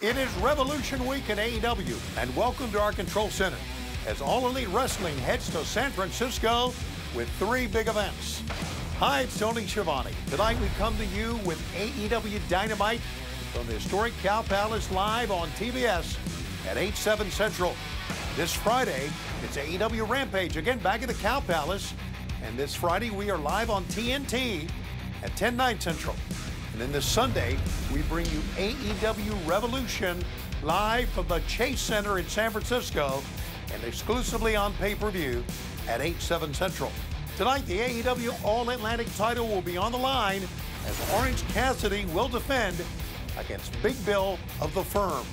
It is Revolution Week at AEW, and welcome to our control center as All Elite Wrestling heads to San Francisco with 3 big events. Hi, it's Tony Schiavone. Tonight we come to you with AEW Dynamite from the historic Cow Palace live on TBS at 8/7 Central. This Friday, it's AEW Rampage, again back at the Cow Palace. And this Friday, we are live on TNT at 10/9 Central. And then this Sunday, we bring you AEW Revolution live from the Chase Center in San Francisco and exclusively on pay-per-view at 8/7 Central. Tonight, the AEW All-Atlantic title will be on the line as Orange Cassidy will defend against Big Bill of the Firm.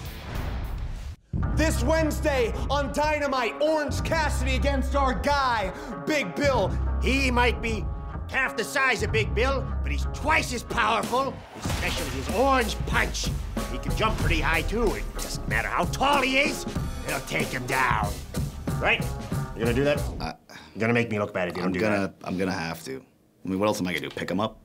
This Wednesday on Dynamite, Orange Cassidy against our guy, Big Bill. He might be half the size of Big Bill, but he's twice as powerful. His special is his orange punch. He can jump pretty high, too. It doesn't matter how tall he is, it'll take him down. Right? You gonna do that? You're gonna make me look bad if you don't do that. I'm gonna have to. I mean, what else am I gonna do? Pick him up?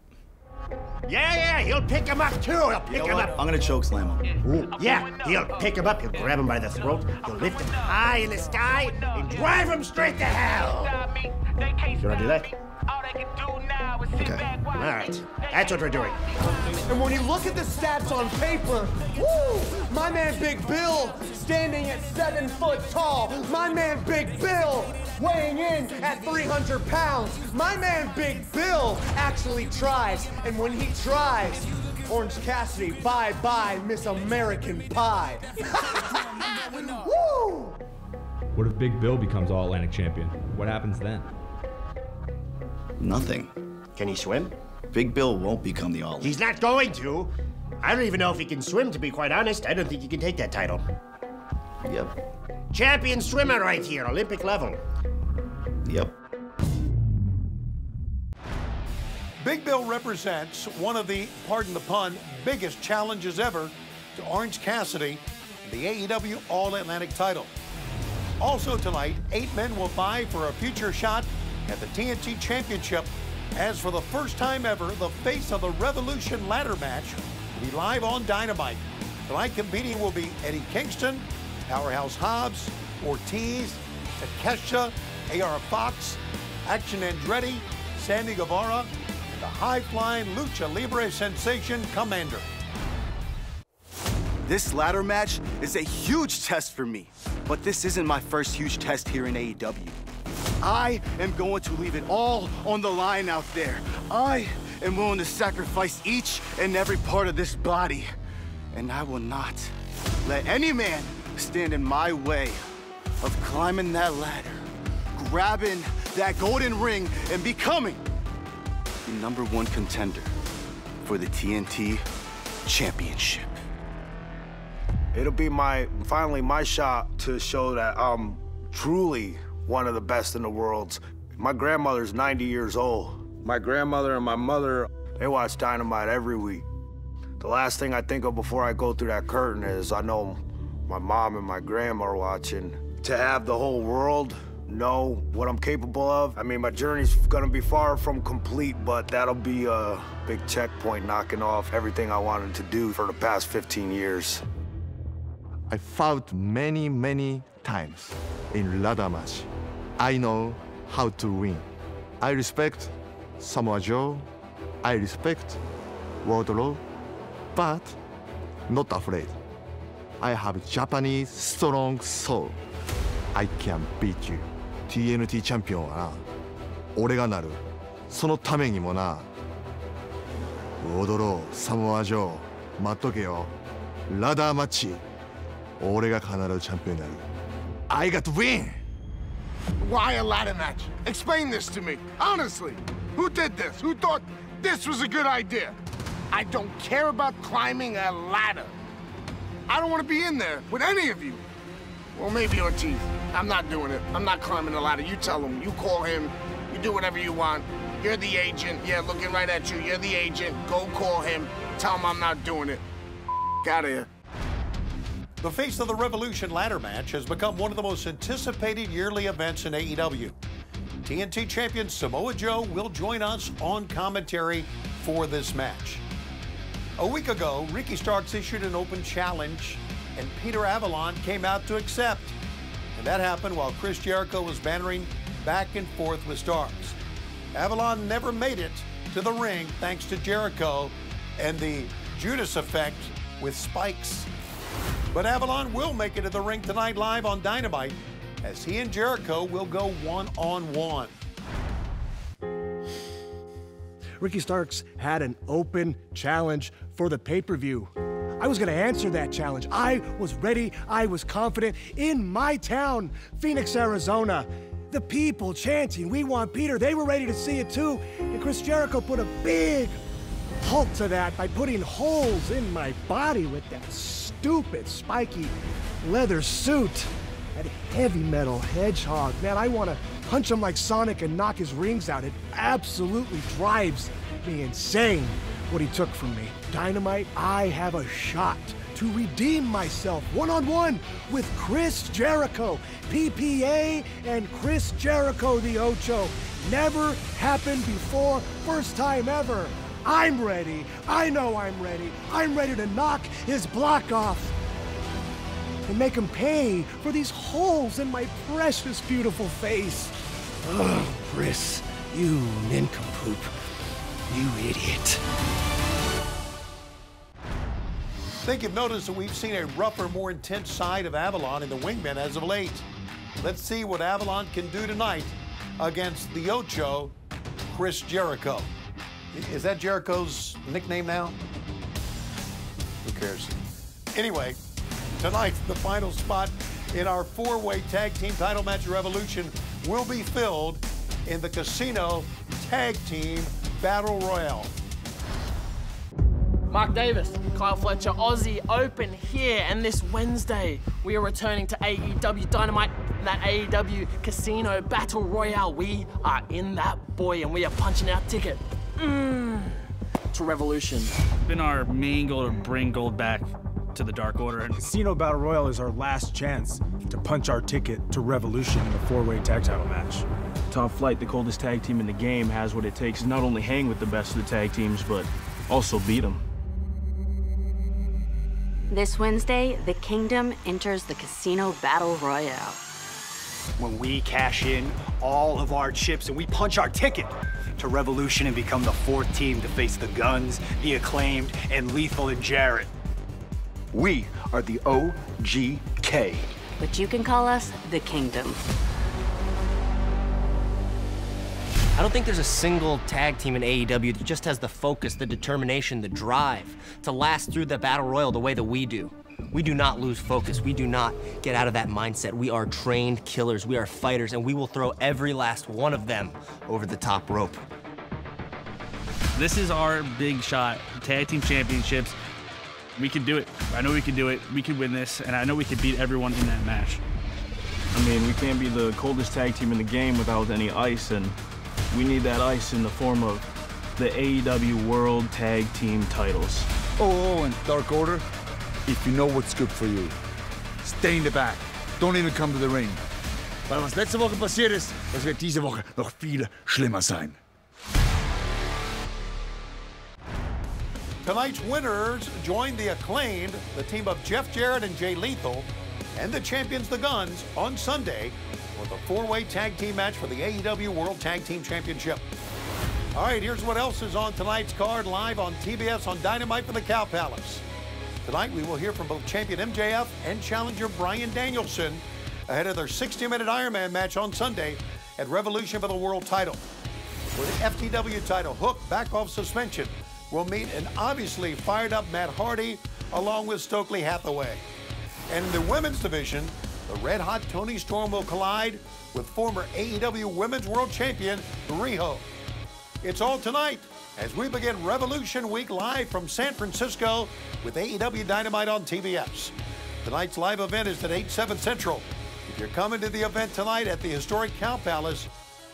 Yeah, he'll pick him up, too. He'll pick him up. I'm gonna choke slam him. Ooh, yeah, he'll pick him up. He'll grab him by the throat. He'll lift him high in the sky and drive him straight to hell. You wanna do that? Okay. All right, that's what we're doing. And when you look at the stats on paper, woo, my man Big Bill standing at 7 foot tall. My man Big Bill weighing in at 300 pounds. My man Big Bill actually tries. And when he tries, Orange Cassidy, bye-bye, Miss American Pie. Woo! What if Big Bill becomes All-Atlantic champion? What happens then? Nothing. Can he swim? Big Bill won't become the All. He's not going to. I don't even know if he can swim, to be quite honest. I don't think he can take that title. Yep. Champion swimmer right here, Olympic level. Yep. Big Bill represents one of the, pardon the pun, biggest challenges ever to Orange Cassidy, the AEW All-Atlantic title. Also tonight, 8 men will vie for a future shot at the TNT Championship, as for the first time ever, the face of the Revolution ladder match will be live on Dynamite. Tonight competing will be Eddie Kingston, Powerhouse Hobbs, Ortiz, Takeshita, AR Fox, Action Andretti, Sammy Guevara, and the high-flying Lucha Libre sensation Commander. This ladder match is a huge test for me, but this isn't my first huge test here in AEW. I am going to leave it all on the line out there. I am willing to sacrifice each and every part of this body, and I will not let any man stand in my way of climbing that ladder, grabbing that golden ring, and becoming the #1 contender for the TNT Championship. It'll be finally my shot to show that I'm truly one of the best in the world. My grandmother's 90 years old. My grandmother and my mother, they watch Dynamite every week. The last thing I think of before I go through that curtain is I know my mom and my grandma are watching. To have the whole world know what I'm capable of, I mean, my journey's gonna be far from complete, but that'll be a big checkpoint knocking off everything I wanted to do for the past 15 years. I fought many times in ladder match. I know how to win. I respect Samoa Joe. I respect Wardlow, but not afraid. I have Japanese strong soul. I can beat you. TNT チャンピオンはな、俺がなる。そのためにもな。踊ろう、サモア・ジョー。待っとけよ。ラダーマッチ。俺が必ずチャンピオンになる。I got to win! Why a ladder match? Explain this to me. Honestly, who did this? Who thought this was a good idea? I don't care about climbing a ladder. I don't want to be in there with any of you. Well, maybe Ortiz. I'm not doing it. I'm not climbing the ladder. You tell him. You call him. You do whatever you want. You're the agent. Yeah, looking right at you. You're the agent. Go call him. Tell him I'm not doing it. Out of here. The Face of the Revolution ladder match has become one of the most anticipated yearly events in AEW. TNT champion Samoa Joe will join us on commentary for this match. A week ago, Ricky Starks issued an open challenge and Peter Avalon came out to accept. And that happened while Chris Jericho was bantering back and forth with Stars. Avalon never made it to the ring thanks to Jericho and the Judas effect with spikes. But Avalon will make it to the ring tonight live on Dynamite as he and Jericho will go one-on-one. Ricky Starks had an open challenge for the pay-per-view. I was gonna answer that challenge. I was ready, I was confident. In my town, Phoenix, Arizona, the people chanting, "We want Peter," they were ready to see it too. And Chris Jericho put a big halt to that by putting holes in my body with that stupid spiky leather suit. That heavy metal hedgehog. Man, I wanna punch him like Sonic and knock his rings out. It absolutely drives me insane what he took from me. Dynamite, I have a shot to redeem myself one-on-one with Chris Jericho. PPA and Chris Jericho, the Ocho. Never happened before, first time ever. I'm ready, I know I'm ready. I'm ready to knock his block off and make him pay for these holes in my precious, beautiful face. Oh, Chris, you nincompoop, you idiot. I think you've noticed that we've seen a rougher, more intense side of Avalon in the Wingmen as of late. Let's see what Avalon can do tonight against the Ocho, Chris Jericho. Is that Jericho's nickname now? Who cares? Anyway, tonight, the final spot in our four-way tag team title match Revolution will be filled in the Casino Tag Team Battle Royale. Mark Davis, Kyle Fletcher, Aussie Open here, and this Wednesday we are returning to AEW Dynamite, that AEW Casino Battle Royale. We are in that boy, and we are punching our ticket to Revolution. It's been our main goal to bring gold back to the Dark Order. Casino Battle Royale is our last chance to punch our ticket to Revolution in a four-way tag title match. Top Flight, the coldest tag team in the game, has what it takes to not only hang with the best of the tag teams, but also beat them. This Wednesday, the Kingdom enters the Casino Battle Royale. When we cash in all of our chips and we punch our ticket to Revolution and become the fourth team to face the Guns, the Acclaimed, and Lethal and Jarrett. We are the OGK. But you can call us the Kingdom. I don't think there's a single tag team in AEW that just has the focus, the determination, the drive to last through the Battle Royal the way that we do. We do not lose focus. We do not get out of that mindset. We are trained killers. We are fighters, and we will throw every last one of them over the top rope. This is our big shot. Tag team championships. We can do it. I know we can do it. We can win this, and I know we can beat everyone in that match. I mean, we can't be the coldest tag team in the game without any ice, and we need that ice in the form of the AEW World Tag Team titles. Oh, and Dark Order, if you know what's good for you, stay in the back. Don't even come to the ring. Weil was letzte Woche passiert ist, das wird diese Woche noch viel schlimmer sein. Tonight's winners join the Acclaimed, the team of Jeff Jarrett and Jay Lethal, and the champions, the Guns, on Sunday for the four-way tag team match for the AEW World Tag Team Championship. All right, here's what else is on tonight's card live on TBS on Dynamite for the Cow Palace. Tonight, we will hear from both champion MJF and challenger Bryan Danielson ahead of their 60-minute Iron Man match on Sunday at Revolution for the world title. For the FTW title, Hook, back off suspension, will meet an obviously fired-up Matt Hardy along with Stokely Hathaway. And in the women's division, the red-hot Toni Storm will collide with former AEW Women's World Champion Riho. It's all tonight as we begin Revolution Week live from San Francisco with AEW Dynamite on TBS. Tonight's live event is at 8/7 Central. If you're coming to the event tonight at the historic Cow Palace,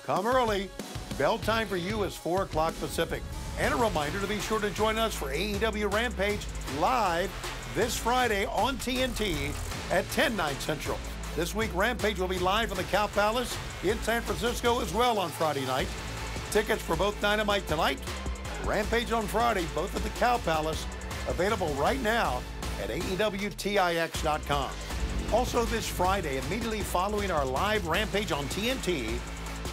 come early. Bell time for you is 4 o'clock Pacific. And a reminder to be sure to join us for AEW Rampage live this Friday on TNT at 10/9 Central. This week, Rampage will be live from the Cow Palace in San Francisco as well on Friday night. Tickets for both Dynamite tonight, Rampage on Friday, both at the Cow Palace, available right now at AEWTIX.com. Also this Friday, immediately following our live Rampage on TNT,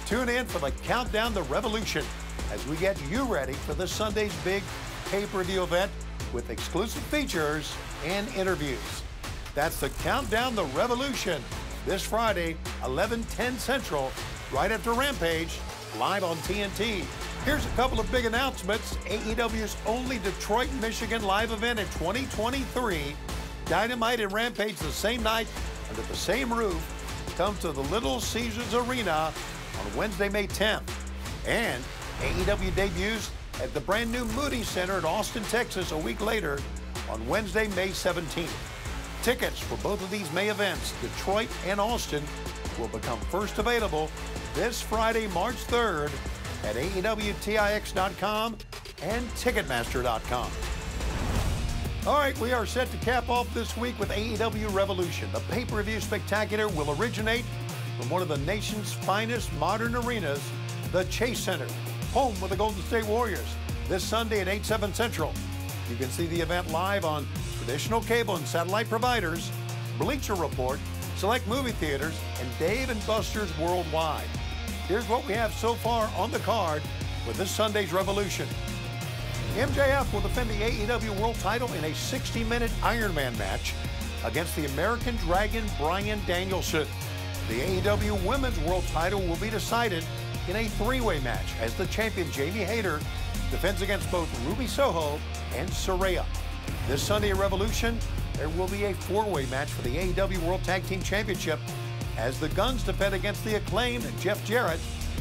tune in for the Countdown the Revolution as we get you ready for this Sunday's big pay-per-view event with exclusive features and interviews. That's the Countdown the Revolution this Friday, 11:10 Central, right after Rampage, live on TNT. Here's a couple of big announcements. AEW's only Detroit, Michigan live event in 2023, Dynamite and Rampage the same night under the same roof, comes to the Little Caesars Arena on Wednesday, May 10th. And AEW debuts at the brand new Moody Center in Austin, Texas a week later on Wednesday, May 17th. Tickets for both of these May events, Detroit and Austin, will become first available this Friday, March 3rd at AEWTIX.com and Ticketmaster.com. All right, we are set to cap off this week with AEW Revolution. The pay-per-view spectacular will originate from one of the nation's finest modern arenas, the Chase Center, home of the Golden State Warriors, this Sunday at 8/7 Central. You can see the event live on traditional cable and satellite providers, Bleacher Report, select movie theaters, and Dave & Buster's worldwide. Here's what we have so far on the card with this Sunday's Revolution. MJF will defend the AEW World title in a 60-minute Iron Man match against the American Dragon Bryan Danielson. The AEW Women's World title will be decided in a three-way match as the champion Jamie Hayter defends against both Ruby Soho and Saraya. This Sunday at Revolution, there will be a four-way match for the AEW World Tag Team Championship as the Guns defend against the Acclaimed Jeff Jarrett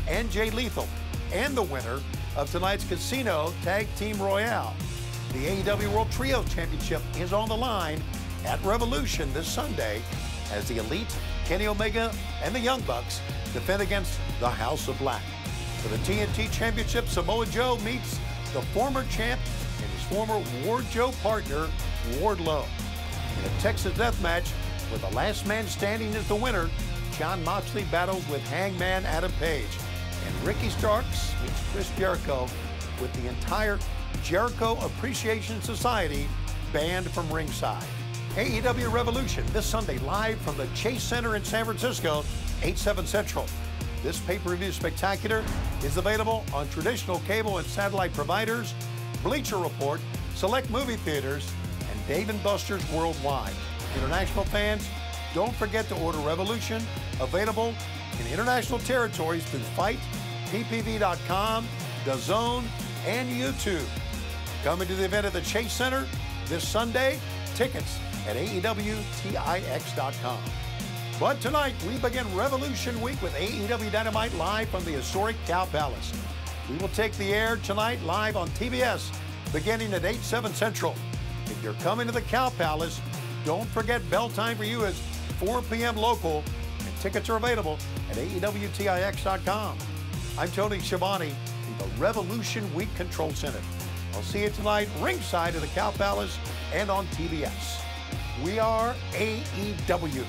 and Jay Lethal, and the winner of tonight's Casino Tag Team Royale. The AEW World Trios Championship is on the line at Revolution this Sunday as the Elite, Kenny Omega, and the Young Bucks defend against the House of Black. For the TNT Championship, Samoa Joe meets the former champ and his former Ward Joe partner, Wardlow. In a Texas death match, with the last man standing as the winner, Jon Moxley battles with Hangman Adam Page. And Ricky Starks meets Chris Jericho with the entire Jericho Appreciation Society banned from ringside. AEW Revolution this Sunday live from the Chase Center in San Francisco, 8/7 Central. This pay-per-view spectacular is available on traditional cable and satellite providers, Bleacher Report, select movie theaters, and Dave & Buster's worldwide. International fans, don't forget to order Revolution, available in international territories through FIGHT, PPV.com, DAZN, and YouTube. Coming to the event at the Chase Center this Sunday, tickets at AEWTIX.com. But tonight, we begin Revolution Week with AEW Dynamite live from the historic Cow Palace. We will take the air tonight live on TBS, beginning at 8/7 Central. If you're coming to the Cow Palace, don't forget bell time for you is 4 p.m. local, and tickets are available at AEWTIX.com. I'm Tony Schiavone in the Revolution Week Control Center. I'll see you tonight ringside of the Cow Palace and on TBS. We are AEW.